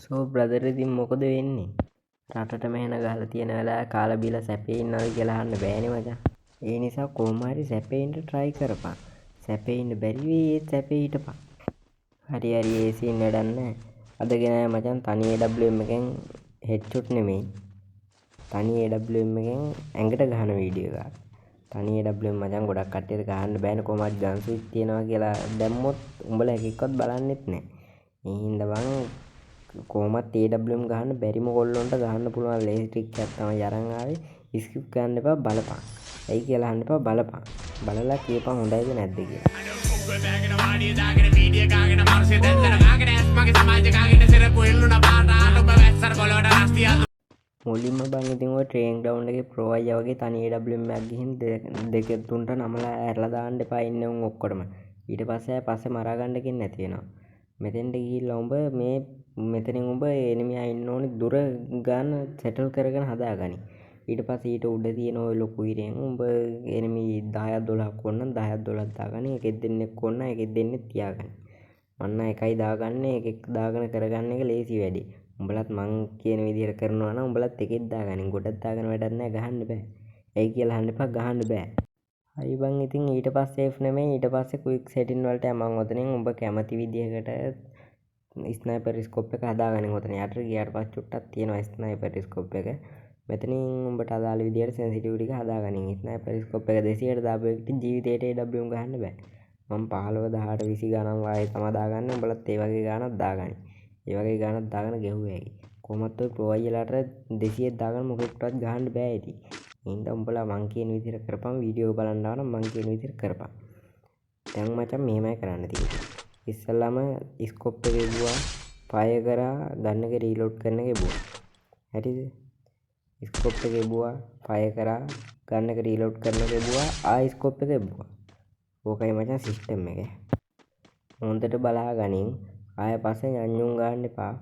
සෝ brother ඉතින් මොකද වෙන්නේ? රටට මෙහෙන ගහලා තියෙන වෙලාවේ කාලා බීලා සැපේ ඉන්නවද කියලා අහන්න බෑනේ මචං. ඒ නිසා කොහොම හරි සැපේ ඉන්න try කරපන්. සැපේ ඉන්න බැරි වෙයි ඒත් සැපේ හිටපන්. හරි ඒ සීන් වැඩක් නැහැ. අද ගෙනාවේ මචං තනි AWM එකෙන් headshot නෙමෙයි. තනි AWM එකෙන් ඇඟට ගහන වීඩියෝ එකක්. තනි AWM මචං ගොඩක් කට්ටියට ගහන්න බෑනේ කොහොම හරි ගන් ස්විච් තියනවා කියලා දැම්මොත් උඹලා එකෙක්වත් බලන්නෙත් නැහැ. ඒ හින්දා බං කොහොමත් AWM ගහන්න බැරිම කොල්ලොන්ට ගහන්න පුළුවන් ලේසි ට්‍රික් එකක් තමයි අරන් ආවේ. ස්කිප් කරන්න එපා බලපන්. ඇයි කියලා අහන්න එපා බලපන්. බලලා කියපන් හොඳයිද නැද්ද කියලා. මුලින්ම බං ඉතින් ඔය ට්‍රේනින් ග්‍රවුන්ඩ් එකේ ප්‍රෝ අයියා වගේ තනි AWM එකක් ගිහින් දෙක තුනට නමලා ඇරලා දාන්න එපා ඉන්නේ උන් ඔක්කොටම. ඊට පස්සේ පස්සේ මරා ගන්න දෙකින් නැති වෙනවා. මෙතෙන්ට ගිහිල්ලා උඹ මේ මෙතනින් උඹ එනිමියා ඉන්න ඕනේ දුර ගන්න සෙටල් කරගෙන හදාගනි. ඊට පස්සේ ඊට උඩ තියෙන ඔය ලොකු ඉරෙන් උඹ එනිමි 10ක් 12ක් ඕන නම් 10ක් 12ක් දාගනි. එකෙක් දෙන්නෙක් ඕන නම් එකෙක් දෙන්නෙක් තියාගනි. මන්න එකයි දාගන්නේ එකෙක් දාගෙන කරගන්න එක ලේසි වැඩි. උඹලත් මං කියන විදිහට කරනවා නම් උඹලත් එකෙක් දාගනින්. ගොඩක් දාගෙන වැඩක් නැහැ ගහන්න බෑ. ඇයි කියලා අහන්න එපා ගහන්න බෑ. හරි බං ඉතින් ඊට පස්සේ සේෆ් නෙමෙයි ඊට පස්සේ ක්වික් සෙටින් වලට යමන් ඔතනින් උඹ කැමති විදිහකට ස්නයිපර් ස්කෝප් එක හදාගන්න ඔතන යට ගියාට පස්සේ චුට්ටක් තියෙනවා ස්නයිපර් ස්කෝප් එක. මෙතනින් උඹට අදාළ විදිහට සෙන්සිටිවිටි එක හදාගනින්. ස්නයිපර් ස්කෝප් එක 200ට දාපු එකට ජීවිතේට AWM ගහන්න බෑ. මම 15 18 20 ගණන් වායේ තමයි දාගන්නේ. උඹලත් ඒ වගේ ගානක් දාගනි. ඒ වගේ ගානක් දාගෙන ගෙහුවේ ඇයි. කොහොමත් ඔය ප්‍රෝ අයියලාට 200ක් දාගෙන මොකෙක්ටවත් ගහන්න බෑ ඉතින්. හින්දා උඹලා මං කියන විදිහට කරපන්. වීඩියෝ එක බලන්න ආවනම් මං කියන විදිහට කරපන්. දැන් මචං මෙහෙමයි කරන්න තියෙන්නේ. ඉස්සල්ලාම ස්කෝප් එක ගෙවුවා, ෆයර් කරා, ගන් එක රීලෝඩ් කරන එක ගෙවුවා. හරිද? ස්කෝප් එක ගෙවුවා, ෆයර් කරා, ගන් එක රීලෝඩ් කරන එක ගෙවුවා, ආයි ස්කෝප් එක ගෙවුවා. ඕකයි මචං සිස්ටම් එක. හොඳට බලාගනින්. ආයෙ පස්සේ යන්යුන් ගන්න එපා.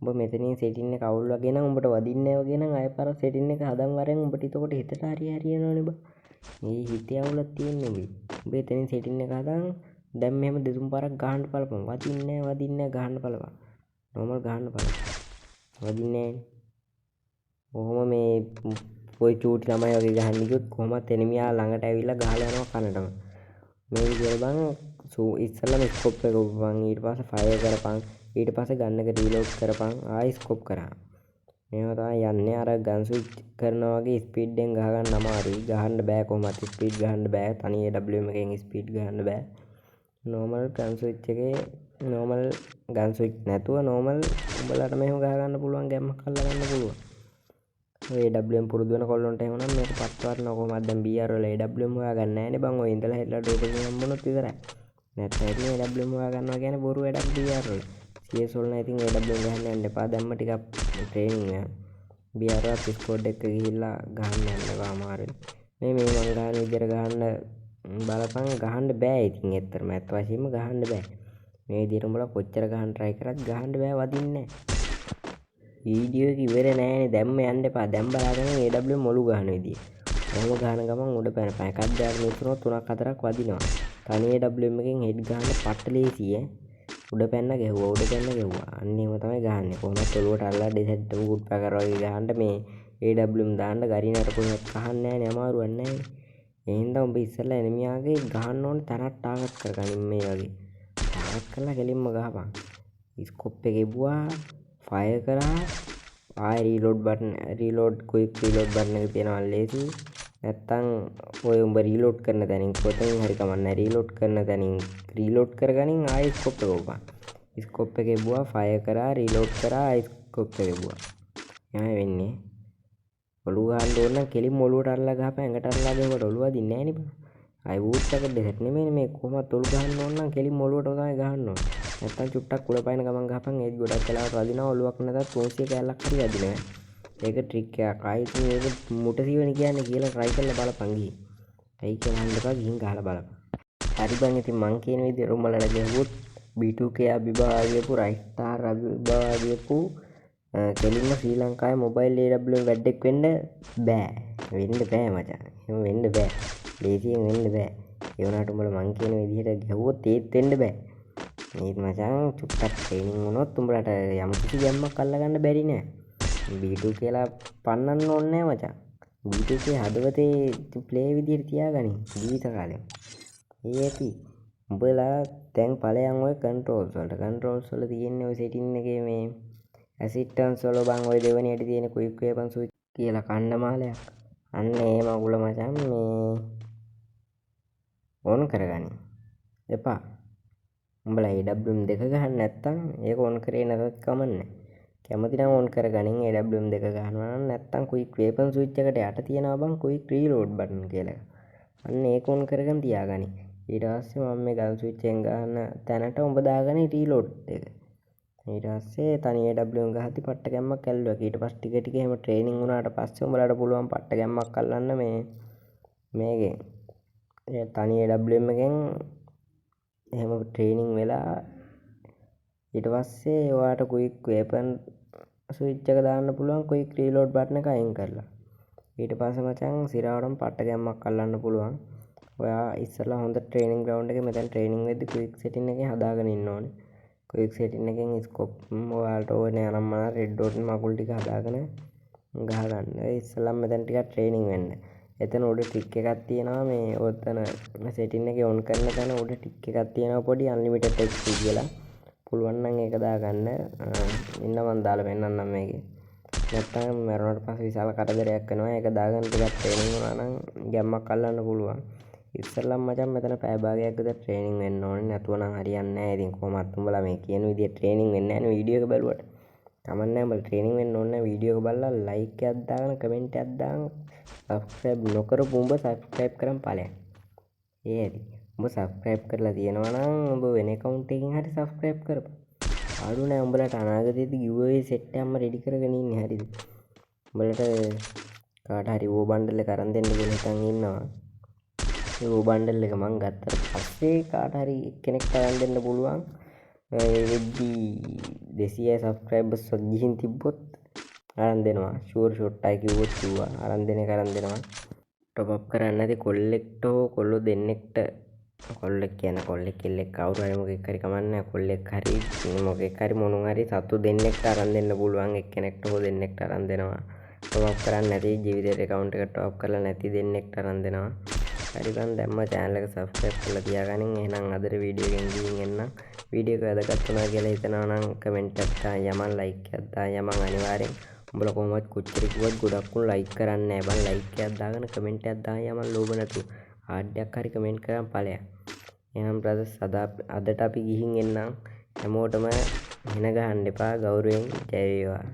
උඹ මෙතනින් සෙටින් එක අවුල් වගේ නම් උඹට වදින්නේ නැහැ වගේ නම් ආයෙ පාර සෙටින් එක හදන් වරෙන් උඹට එතකොට හිතට හරියනවනේ බා. මේ හිතේ අවුලක් තියෙන්නේ උඹේ. උඹ එතනින් සෙටින් එක හදන් දැන් මෙහෙම දෙතුන් පාරක් ගහන්න බලපන්. වදින්නේ නැහැ ගහන්න බලපන්. නෝමල් ගහන්න බලපන්. වදින්නේ නැහැ. කොහොම මේ පොයි චූටි ළමයි වගේ ගහන්න ගියොත් කොහොමත් එනිමියා ළඟට ඇවිල්ලා ගහලා යනවා කනටම. මේ විදිහට බං ඉස්සෙල්ලාම ස්කෝප් එක උපන් ඊට පස්සේ ෆයර් කරපන් ඊට පස්සේ ගන්න එක රීලෝඩ් කරපන් ආයි ස්කෝප් කරා. මේවා තමයි යන්නේ අර ගන් ස්විච් කරනවා වගේ ස්පීඩ් එකෙන් ගහ ගන්න අමාරුයි. ගහන්න බෑ කොහොමත් ස්පීඩ් ගහන්න බෑ. තනි AWM එකෙන් ස්පීඩ් ගහන්න බෑ. නෝමල් ගන් ස්විච් එකේ නෝමල් ගන් ස්විච් නැතුව නෝමල් උඹලට මෙහෙම ගහ ගන්න පුළුවන් ගැම්මක් අල්ල ගන්න පුළුවන්. ඔය AWM පුරුදු වෙන කොල්ලොන්ට එහෙම නම් මේක පත්වරන කොහොමද දැන් BR වල AWM හොයා ගන්න නැහැනේ බං. ඔය ඉඳලා හෙටලා ඩෝප් එකෙන් හම්බුනොත් විතරයි. නැත්නම් ඉතින් AWM හොයා ගන්නවා කියන්නේ බොරු වැඩක් BR වල. CS වල නම් ඉතින් AWM ගහන්න යන්න එපා. දැම්ම ටිකක් ට්‍රේනින් යන්න. BR වල Discord එක ගිහිල්ලා ගහන්න යන්න එපා අමාරුයි. මේ මං ගහන විදිහට ගහන්න බලපන් ගහන්න බෑ ඉතින් ඇත්තටම ඇත්ත වශයෙන්ම ගහන්න බෑ. මේ විදිහට උඹලා කොච්චර ගහන්න try කරත් ගහන්න බෑ වදින්නේ නැහැ. වීඩියෝ එක ඉවර නෑනේ දැම්ම යන්න එපා. දැන් බලාගෙන AWM මොළු ගහන විදිය. කොහොම ගහන ගමන් උඩ පැනපන්. එකක් දෙයක් නෙතුනොත් තුනක් හතරක් වදිනවා. තනි AWM එකෙන් හෙඩ් ගහන්න පට්ට ලේසි ඈ. උඩ පැන්න ගැහුවා. අන්න එහෙම තමයි ගහන්නේ. කොහොමද ඔලුවට අල්ලලා ඩෙසෙට් උඩ පැකර වගේ ගහන්න මේ AWM දාන්න ගරිනට කොහොමද ගහන්නේ නෑනේ අමාරුවක් නෑනේ. ඒ හින්දා උඹ ඉස්සෙල්ලා එනිමියාගේ ගහන්න ඕනේ තැනක් ටාගට් කරගනින් මේ වගේ. ටාගට් කරලා කෙලින්ම ගහපන්. ස්කෝප් එක ගෙවුවා, ෆයර් කරා, ආයි රීලෝඩ් ක්වික් රීලෝඩ් බටන් එක තියෙනවා ලේසි. නැත්තම් ඔය උඹ රීලෝඩ් කරන තැනින් කොතනින් හරි කමන්නේ රීලෝඩ් කරන තැනින් රීලෝඩ් කරගනින් ආයි ස්කෝප් එක ගොපන්. ස්කෝප් එක ගෙවුවා, ෆයර් කරා, රීලෝඩ් කරා, ආයි ස්කෝප් එක ගෙවුවා. එහෙමයි වෙන්නේ. ඔළුව ගහන්න ඕන නම් කෙලින්ම ඔළුවට අරලා ගහපන්. ඇඟට අරලා ගහුවට ඔළුව අදින්නේ නැහැ නේ බං. ආයි වූට් එක දෙහෙත් නෙමෙයි මේ කොහොමද ඔළුව ගහන්න ඕන නම් කෙලින්ම ඔළුවට තමයි ගහන්න ඕන. නැත්තම් චුට්ටක් උඩ පයින් ගමන් ගහපන්. ඒත් ගොඩක් වෙලාවට වදිනවා. ඔළුවක් නැතත් 300 කැලක් හරි වදිනවා. ඒක ට්‍රික් එකක්. ආයි ඉතින් ඒක මුට සීවන කියන්නේ කියලා try කරලා බලපන් ගිහින්. ඇයි කියලා අහන්න එපා ගිහින් ගහලා බලපන්. හරි බං ඉතින් මං කියන විදිහට උඹලට ගෙවුවොත් B2K අභිභාගයපු රයිස්ටාර් අභිභාගයපු කෙලින්ම ශ්‍රී ලංකාවේ මොබයිල් AWM වැඩක් වෙන්න බෑ. වෙන්න බෑ මචං. එහෙම වෙන්න බෑ. ලේසියෙන් වෙන්න බෑ. ඒ වුණාට උඹලා මං කියන විදිහට ගැහුවොත් ඒත් වෙන්න බෑ. ඒත් මචං චුට්ටක් ට්‍රේනින් වුණොත් උඹලට යම්කිසි ගැම්මක් අල්ලගන්න බැරි නෑ. B2 කියලා පන්නන්න ඕනේ නෑ මචං. B2 හදවතේ ප්ලේ විදිහට තියාගනි ජීවිත කාලෙම. ඒ ඇති. උඹලා දැන් ඵලයන් ඔය කන්ට්‍රෝල්ස් වලට. කන්ට්‍රෝල්ස් වල තියෙන්නේ ඔය සෙටින් එකේ මේ ඇසිස්ටන්ස් වල බං ඔය දෙවෙනියට තියෙන ක්වික් වෙපන් ස්විච් කියලා කණ්ඩමාලයක්. අන්න ඒ මගුල මචං මේ ඕන් කරගනි. එපා. උඹලා AWM 2 ගහන්න නැත්තම් ඒක ඕන් කරේ නැතත් කමන්නේ. කැමති නම් ඕන් කරගනින් AWM 2 ගහනවා නම් නැත්තම් ක්වික් වෙපන් ස්විච් එකට යට තියෙනවා බං ක්වික් රීලෝඩ් බටන් කියලා. අන්න ඒක ඕන් කරගෙන තියාගනි. ඊට පස්සේ මම මේ ගන් ස්විච් එකෙන් ගන්න තැනට උඹ දාගනි රීලෝඩ් එක. ඊට පස්සේ තනි AWM ගහද්දි පට්ට ගැම්මක් ඇල්ලුවා. ඊට පස්සේ ටික ටික එහෙම ට්‍රේනින් වුණාට පස්සේ උඹලාට පුළුවන් පට්ට ගැම්මක් අල්ලන්න මේකෙන්. ඒ තනි AWM එකෙන් එහෙම ට්‍රේනින් වෙලා ඊට පස්සේ ඔයාට ක්වික් වෙපන් ස්විච් එක දාන්න පුළුවන් ක්වික් රීලෝඩ් බටන් එක අයින් කරලා. ඊට පස්සේ මචං සිරාවටම පට්ට ගැම්මක් අල්ලන්න පුළුවන්. ඔයා ඉස්සෙල්ලා හොඳ ට්‍රේනින් ග්‍රවුන්ඩ් එකේ මෙතන ට්‍රේනින් වෙද්දි ක්වික් සෙටින් එකේ හදාගෙන ඉන්න ඕනේ. ක්වික් සෙටින් එකෙන් ස්කෝප් ඔයාලට ඕනේ අනම්මන රෙඩ් ඩොට් මගුල් ටික හදාගෙන ගහගන්න. ඒ ඉස්සෙල්ලා මෙතන ටිකක් ට්‍රේනින් වෙන්න. එතන උඩ ටික් එකක් තියෙනවා මේ ඔතන සෙටින් එකේ ඔන් කරන තැන උඩ ටික් එකක් තියෙනවා පොඩි අන්ලිමිටඩ් XP කියලා. පුළුවන් නම් ඒක දාගන්න. ඉන්න මන් දාලා පෙන්නන්නම් මේකේ. නැත්තම් මරුණාට පස්සේ විශාල කරදරයක් වෙනවා. ඒක දාගන්න ටිකක් ට්‍රේනින් වුණා නම් ගැම්මක් අල්ලන්න පුළුවන්. ඉස්සෙල්ලම මචං මෙතන පැය භාගයක් විතර ට්‍රේනින් වෙන්න ඕනේ. නැතුව නම් හරියන්නේ නැහැ. ඉතින් කොහොමත් උඹලා මේ කියන විදිහට ට්‍රේනින් වෙන්නේ නැහැ නේ වීඩියෝ එක බලුවට. කමන්නේ උඹලා ට්‍රේනින් වෙන්න ඕනේ නැහැ. වීඩියෝ එක බලලා ලයික් එකක් දාගෙන කමෙන්ට් එකක් දාගෙන සබ්ස්ක්‍රයිබ් නොකරපු උඹ සබ්ස්ක්‍රයිබ් කරන් ඵලයන්. ඒ ඇති. උඹ සබ්ස්ක්‍රයිබ් කරලා තියෙනවා නම් උඹ වෙන account එකකින් හරි සබ්ස්ක්‍රයිබ් කරපන්. ආඩු නෑ උඹලට අනාගතයේදී giveaway set එකක්ම ready කරගෙන ඉන්නේ හරිද? උඹලට කාට හරි ඕ බණ්ඩල් එක අරන් දෙන්න කියලා හිතන් ඉන්නවා. ඒ ඕ බණ්ඩල් එක මං ගත්තට පස්සේ කාට හරි කෙනෙක්ට අරන් දෙන්න පුළුවන්. ඒ වෙද්දී 200 subscribers ගිහින් තිබ්බොත් අරන් දෙනවා. ෂුවර් ෂොට් අය කිව්වොත් කිව්වා අරන් දෙන එක අරන් දෙනවා. ටොප් අප් කරන්න නැති කොල්ලෙක්ට හෝ කොල්ලෝ දෙන්නෙක්ට කොල්ලෙක් කියන කොල්ලෙක් කෙල්ලෙක් කවුරු හරි මොකෙක් හරි කමන්නේ කොල්ලෙක් හරි මොකෙක් හරි මොනුන් හරි සතු දෙන්නෙක්ට අරන් දෙන්න පුළුවන්. එක්කෙනෙක්ට හෝ දෙන්නෙක්ට අරන් දෙනවා. ටොප් අප් කරන්න නැති ජීවිතේ account එකට ටොප් අප් කරලා නැති දෙන්නෙක්ට අරන් දෙනවා. හරි බං දැම්ම channel එක subscribe කරලා තියාගනින්. එහෙනම් අදට වීඩියෝ එකෙන් ගිහින් එන්නම්. වීඩියෝ එක වැදගත් වුණා කියලා හිතනවා නම් කමෙන්ට් එකක් දාන්න යමන් ලයික් එකක් දාන්න යමන් අනිවාර්යෙන් උඹලා කොහොමවත් කොච්චර කිව්වත් ගොඩක් උන් ලයික් කරන්නේ නැහැ බං. ලයික් එකක් දාගෙන කමෙන්ට් එකක් දාන්න යමන් ලෝභ නැතුව ආඩ්‍යයක් හරි කමෙන්ට් කරන් ඵලයක්. එහෙනම් බ්‍රදර්ස් අදට අපි ගිහින් එන්නම්. හැමෝටම හින ගහන්න එපා. ගෞරවයෙන් ජය වේවා.